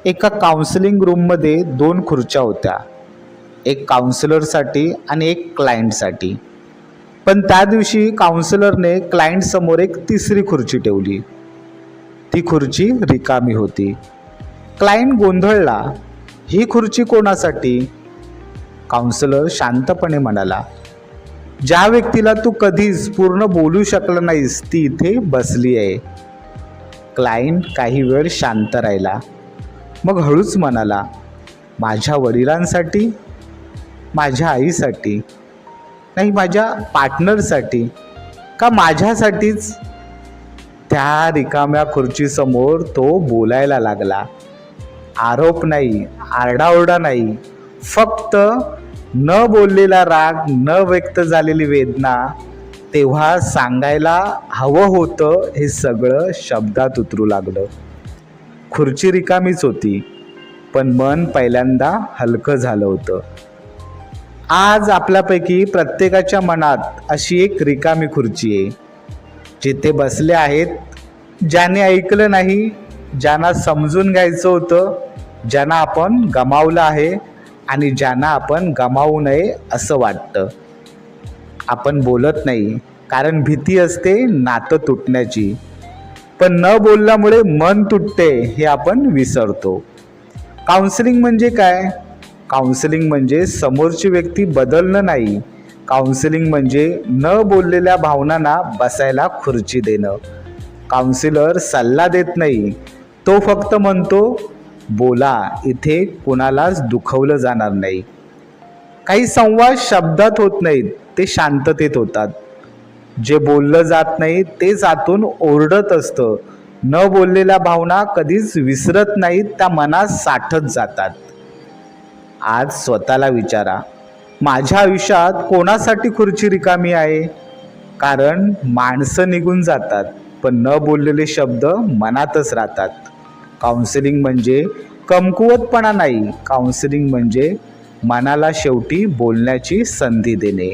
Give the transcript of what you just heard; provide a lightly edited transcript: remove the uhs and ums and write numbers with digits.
एका काउन्सिलिंग रूममध्ये 2 खुर्च्या होत्या. एक काउन्सिलरसाठी आणि एक क्लायंटसाठी. पण त्या दिवशी काउन्सिलरने क्लायंटसमोर एक तिसरी खुर्ची ठेवली. ती खुर्ची रिकामी होती. क्लायंट गोंधळला, ही खुर्ची कोणासाठी? काउन्सिलर शांतपणे म्हणाला, ज्या व्यक्तीला तू कधीच पूर्ण बोलू शकला नाहीस ती इथे बसली आहे. क्लायंट काही वेळ शांत राहिला. मग हळूच म्हणाला, माझ्या वडिलांसाठी, माझ्या आईसाठी, नाही माझ्या पार्टनरसाठी, का माझ्यासाठीच? त्या रिकाम्या खुर्चीसमोर तो बोलायला लागला. आरोप नाही, आरडाओरडा नाही, फक्त न बोललेला राग, न व्यक्त झालेली वेदना. तेव्हा सांगायला हवं होतं हे सगळं शब्दात उतरू लागलं. खुर्ची रिकामीच होती, पण मन पहिल्यांदा हलकं झालं होतं. आज आपल्यापैकी प्रत्येकाच्या मनात अशी एक रिकामी खुर्ची आहे, जिथे बसले आहेत ज्याने ऐकलं नाही, ज्यांना समजून घ्यायचं होतं, ज्यांना आपण गमावलं आहे आणि ज्यांना आपण गमावू नये असं वाटतं. आपण बोलत नाही कारण भीती असते नातं तुटण्याची, पण न बोलल्यामुळे मन तुटते हे आपण विसरतो. काउन्सिलिंग म्हणजे काय? काउन्सिलिंग म्हणजे समोरची व्यक्ती बदलणं नाही. काउन्सिलिंग म्हणजे न बोललेल्या भावनांना बसायला खुर्ची देणं. काउन्सिलर सल्ला देत नाही, तो फक्त म्हणतो, बोला, इथे कुणालाच दुखवलं जाणार नाही. काही संवाद शब्दात होत नाहीत, ते शांततेत होतात. जे बोललं जात नाही तेच आतून ओरडत असतं. न बोललेल्या भावना कधीच विसरत नाहीत, त्या मनात साठत जातात. आज स्वतःला विचारा, माझ्या आयुष्यात कोणासाठी खुर्ची रिकामी आहे? कारण माणसं निघून जातात, पण न बोललेले शब्द मनातच राहतात. काउन्सिलिंग म्हणजे कमकुवतपणा नाही, काउन्सिलिंग म्हणजे मनाला शेवटी बोलण्याची संधी देणे.